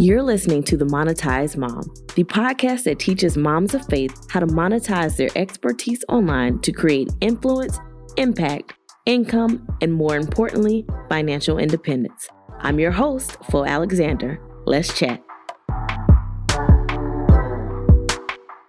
You're listening to The Monetized Mom, the podcast that teaches moms of faith how to monetize their expertise online to create influence, impact, income, and more importantly, financial independence. I'm your host, Flo Alexander. Let's chat.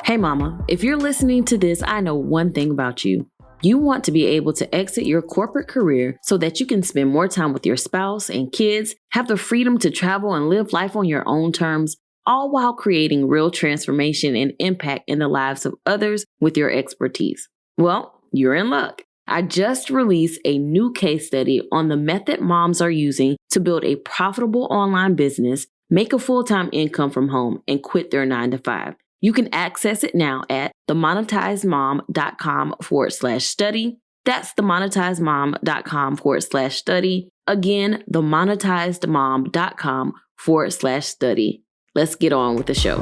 Hey mama, if you're listening to this, I know one thing about you. You want to be able to exit your corporate career so that you can spend more time with your spouse and kids, have the freedom to travel and live life on your own terms, all while creating real transformation and impact in the lives of others with your expertise. Well, you're in luck. I just released a new case study on the method moms are using to build a profitable online business, make a full-time income from home, and quit their 9-to-5. You can access it now at themonetizedmom.com/study. That's themonetizedmom.com/study. Again, themonetizedmom.com/study. Let's get on with the show.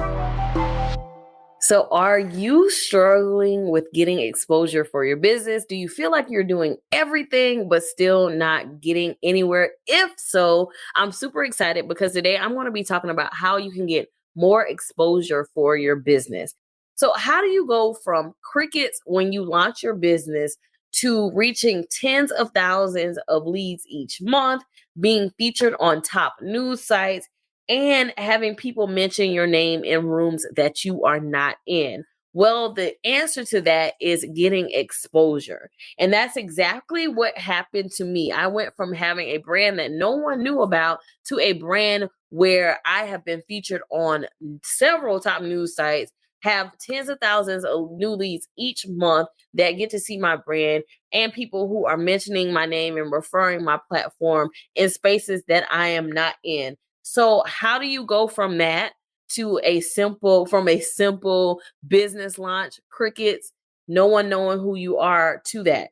So are you struggling with getting exposure for your business? Do you feel like you're doing everything but still not getting anywhere? If so, I'm super excited because today I'm going to be talking about how you can get more exposure for your business. So how do you go from crickets when you launch your business to reaching tens of thousands of leads each month, being featured on top news sites, and having people mention your name in rooms that you are not in? Well, the answer to that is getting exposure. And that's exactly what happened to me. I went from having a brand that no one knew about to a brand where I have been featured on several top news sites, have tens of thousands of new leads each month that get to see my brand, and people who are mentioning my name and referring my platform in spaces that I am not in. So how do you go from that to a simple business launch, crickets, no one knowing who you are, to that?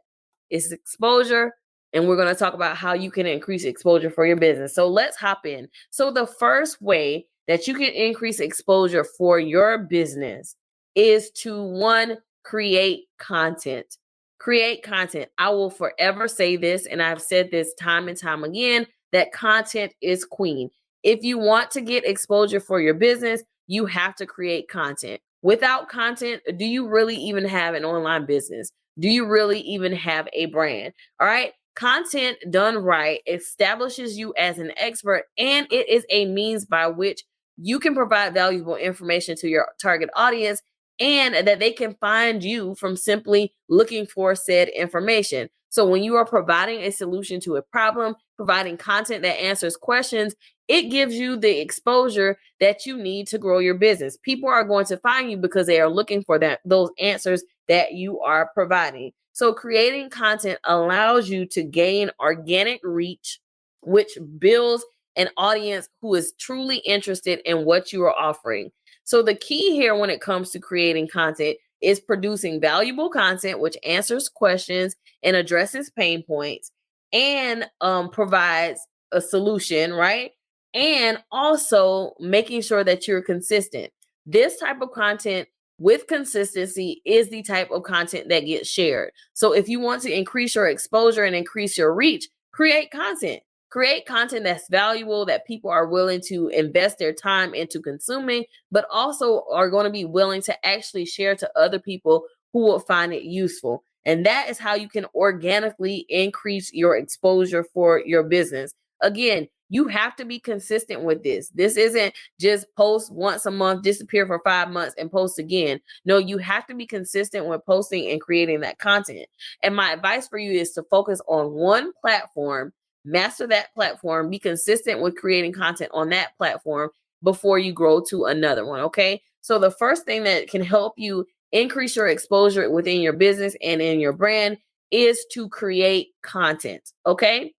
It's exposure. And we're going to talk about how you can increase exposure for your business. So let's hop in. So the first way that you can increase exposure for your business is to, one, create content. Create content. I will forever say this, and I've said this time and time again, that content is queen. If you want to get exposure for your business, you have to create content. Without content, do you really even have an online business? Do you really even have a brand? All right. Content done right establishes you as an expert, and it is a means by which you can provide valuable information to your target audience, and that they can find you from simply looking for said information. So when you are providing a solution to a problem, providing content that answers questions, it gives you the exposure that you need to grow your business. People are going to find you because they are looking for those answers that you are providing. So creating content allows you to gain organic reach, which builds an audience who is truly interested in what you are offering. So the key here when it comes to creating content is producing valuable content, which answers questions and addresses pain points, and provides a solution, right? And also making sure that you're consistent. This type of content with consistency is the type of content that gets shared. So if you want to increase your exposure and increase your reach, create content. Create content that's valuable, that people are willing to invest their time into consuming, but also are going to be willing to actually share to other people who will find it useful. And that is how you can organically increase your exposure for your business. Again, you have to be consistent with this. This isn't just post once a month, disappear for 5 months, and post again. No, you have to be consistent with posting and creating that content. And my advice for you is to focus on one platform, master that platform, be consistent with creating content on that platform before you grow to another one. Okay. So the first thing that can help you increase your exposure within your business and in your brand is to create content. Okay.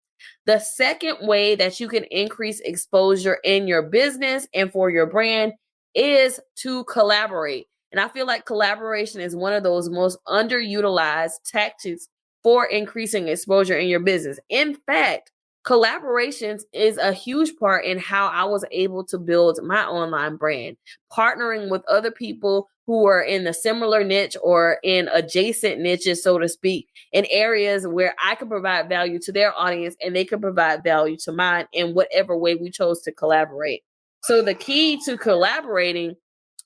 The second way that you can increase exposure in your business and for your brand is to collaborate. And I feel like collaboration is one of those most underutilized tactics for increasing exposure in your business. In fact, collaborations is a huge part in how I was able to build my online brand, partnering with other people who are in a similar niche or in adjacent niches, so to speak, in areas where I could provide value to their audience and they could provide value to mine in whatever way we chose to collaborate. So the key to collaborating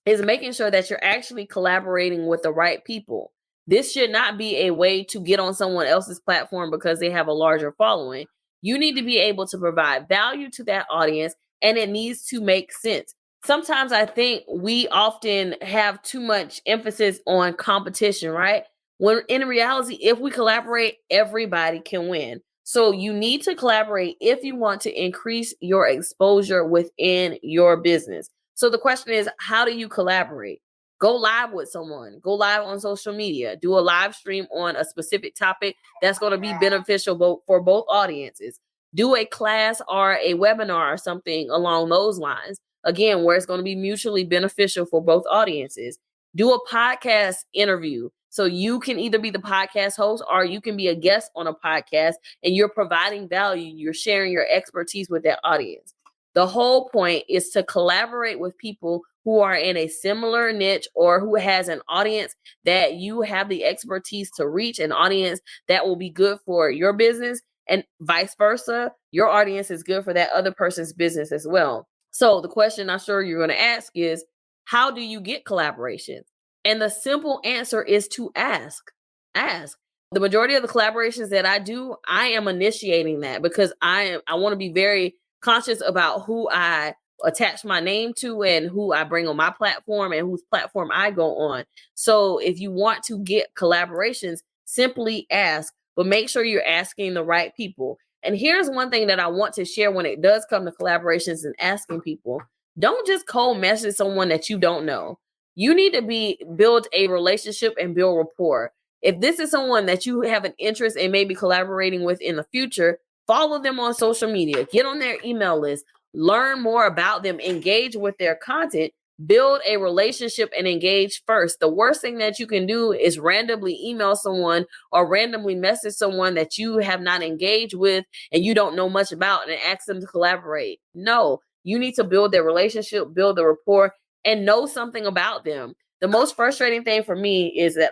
is making sure that you're actually collaborating with the right people. This should not be a way to get on someone else's platform because they have a larger following. You need to be able to provide value to that audience, and it needs to make sense. Sometimes I think we often have too much emphasis on competition, right? When in reality, if we collaborate, everybody can win. So you need to collaborate if you want to increase your exposure within your business. So the question is, how do you collaborate? Go live with someone, go live on social media, do a live stream on a specific topic that's going to be beneficial for both audiences. Do a class or a webinar or something along those lines. Again, where it's going to be mutually beneficial for both audiences. Do a podcast interview. So you can either be the podcast host or you can be a guest on a podcast, and you're providing value. You're sharing your expertise with that audience. The whole point is to collaborate with people who are in a similar niche or who has an audience that you have the expertise to reach, an audience that will be good for your business, and vice versa. Your audience is good for that other person's business as well. So the question I'm sure you're going to ask is, how do you get collaborations? And the simple answer is to ask. Ask. The majority of the collaborations that I do, I am initiating that because I want to be very conscious about who I attach my name to and who I bring on my platform and whose platform I go on. So if you want to get collaborations, simply ask, but make sure you're asking the right people. And here's one thing that I want to share when it does come to collaborations and asking people. Don't just cold message someone that you don't know. You need to build a relationship and build rapport. If this is someone that you have an interest in maybe collaborating with in the future, follow them on social media, get on their email list, learn more about them, engage with their content, build a relationship and engage first. The worst thing that you can do is randomly email someone or randomly message someone that you have not engaged with and you don't know much about and ask them to collaborate. No, you need to build their relationship, build the rapport, and know something about them. The most frustrating thing for me is that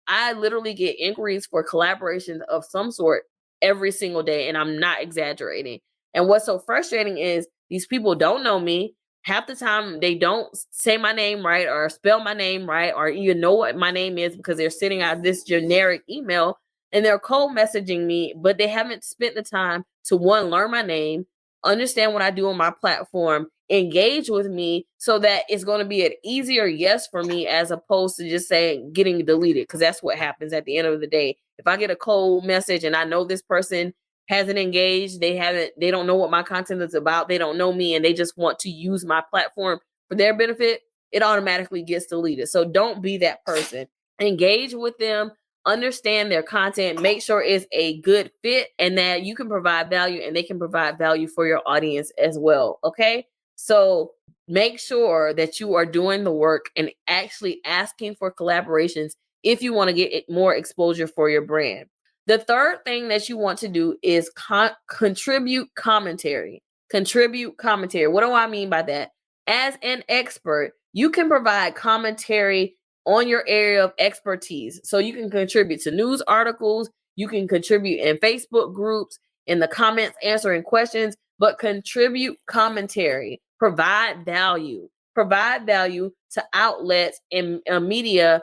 I literally get inquiries for collaborations of some sort every single day, and I'm not exaggerating. And what's so frustrating is these people don't know me. Half the time they don't say my name right or spell my name right or even know what my name is because they're sending out this generic email and they're cold messaging me, but they haven't spent the time to one, learn my name, understand what I do on my platform, engage with me so that it's going to be an easier yes for me as opposed to just saying getting deleted, because that's what happens at the end of the day. If I get a cold message and I know this person hasn't engaged, they don't know what my content is about, they don't know me, and they just want to use my platform for their benefit, it automatically gets deleted. So don't be that person. Engage with them, understand their content, make sure it's a good fit and that you can provide value and they can provide value for your audience as well. Okay. So make sure that you are doing the work and actually asking for collaborations if you want to get more exposure for your brand. The third thing that you want to do is contribute commentary. Contribute commentary. What do I mean by that? As an expert, you can provide commentary on your area of expertise. So you can contribute to news articles, you can contribute in Facebook groups, in the comments answering questions, but contribute commentary, provide value to outlets and media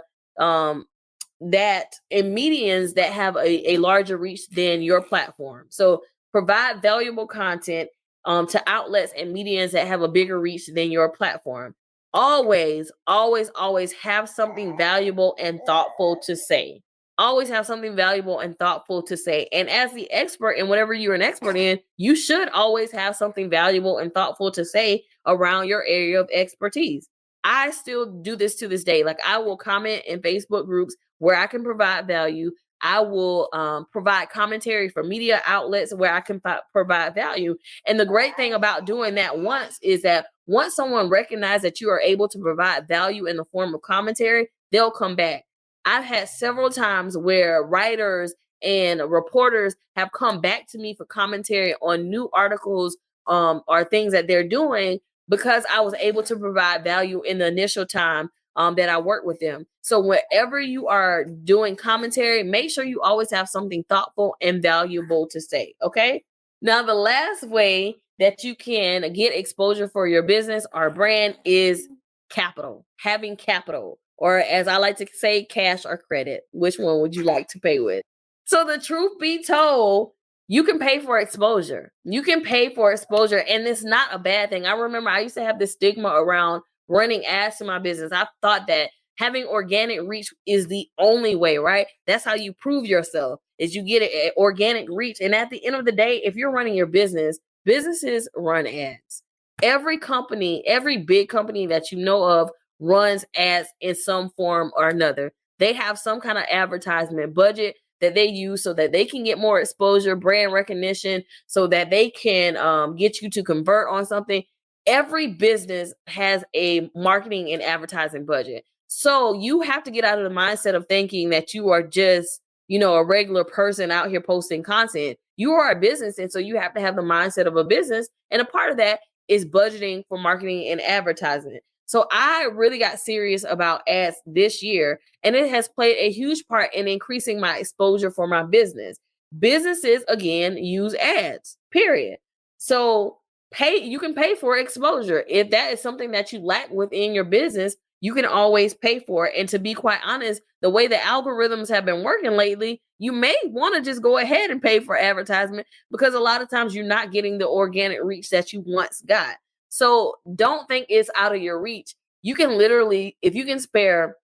medians that have a larger reach than your platform. So provide valuable content to outlets and medians that have a bigger reach than your platform. Always, always, always have something valuable and thoughtful to say. Always have something valuable and thoughtful to say. And as the expert in whatever you're an expert in, you should always have something valuable and thoughtful to say around your area of expertise. I still do this to this day. Like, I will comment in Facebook groups where I can provide value. I will provide commentary for media outlets where I can provide value. And the great thing about doing that is that once someone recognizes that you are able to provide value in the form of commentary, they'll come back. I've had several times where writers and reporters have come back to me for commentary on new articles or things that they're doing because I was able to provide value in the initial time that I work with them. So wherever you are doing commentary, make sure you always have something thoughtful and valuable to say. Okay. Now, the last way that you can get exposure for your business or brand is capital, having capital, or as I like to say, cash or credit. Which one would you like to pay with? So the truth be told, you can pay for exposure. You can pay for exposure, and it's not a bad thing. I remember I used to have this stigma around running ads to my business. I thought that having organic reach is the only way, right? That's how you prove yourself, is you get an organic reach. And at the end of the day, if you're running your business, businesses run ads. Every company, every big company that you know of runs ads in some form or another. They have some kind of advertisement budget that they use so that they can get more exposure, brand recognition, so that they can get you to convert on something. Every business has a marketing and advertising budget. So you have to get out of the mindset of thinking that you are just, a regular person out here posting content. You are a business. And so you have to have the mindset of a business. And a part of that is budgeting for marketing and advertisement. So I really got serious about ads this year, and it has played a huge part in increasing my exposure for my business. Businesses, again, use ads, period. So you can pay for exposure. If that is something that you lack within your business, you can always pay for it. And to be quite honest, the way the algorithms have been working lately, you may want to just go ahead and pay for advertisement, because a lot of times you're not getting the organic reach that you once got. So don't think it's out of your reach. You can literally, if you can spare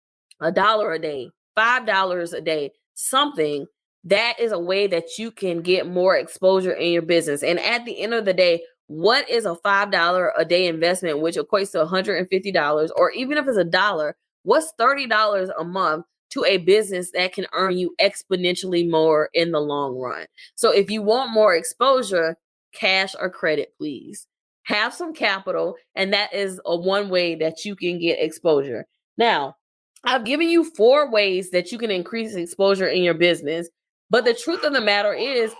$1 a day, $5 a day, something, that is a way that you can get more exposure in your business. And at the end of the day, what is a $5 a day investment, which equates to $150, or even if it's $1, what's $30 a month to a business that can earn you exponentially more in the long run? So if you want more exposure, cash or credit, please. Have some capital, and that is one way that you can get exposure. Now, I've given you 4 ways that you can increase exposure in your business, but the truth of the matter is,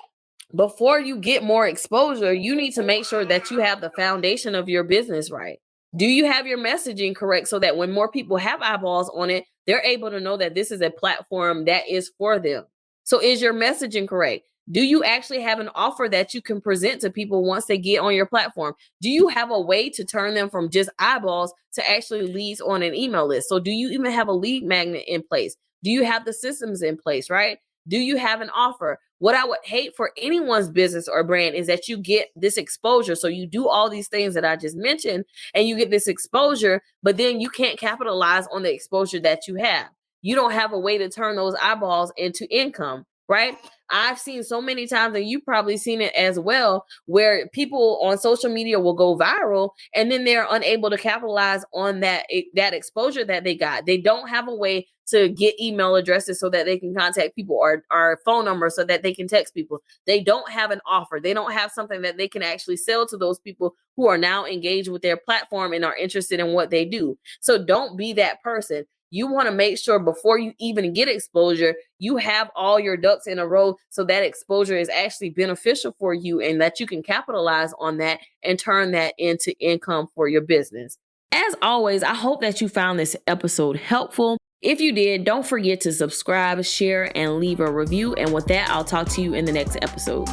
before you get more exposure, you need to make sure that you have the foundation of your business right. Do you have your messaging correct, so that when more people have eyeballs on it, they're able to know that this is a platform that is for them? So is your messaging correct? Do you actually have an offer that you can present to people once they get on your platform? Do you have a way to turn them from just eyeballs to actually leads on an email list? So do you even have a lead magnet in place? Do you have the systems in place, right? Do you have an offer? What I would hate for anyone's business or brand is that you get this exposure. So you do all these things that I just mentioned, and you get this exposure, but then you can't capitalize on the exposure that you have. You don't have a way to turn those eyeballs into income, right? I've seen so many times, and you've probably seen it as well, where people on social media will go viral and then they're unable to capitalize on that exposure that they got. They don't have a way to get email addresses so that they can contact people, or phone numbers so that they can text people. They don't have an offer. They don't have something that they can actually sell to those people who are now engaged with their platform and are interested in what they do. So don't be that person. You want to make sure before you even get exposure, you have all your ducks in a row, so that exposure is actually beneficial for you and that you can capitalize on that and turn that into income for your business. As always, I hope that you found this episode helpful. If you did, don't forget to subscribe, share, and leave a review. And with that, I'll talk to you in the next episode.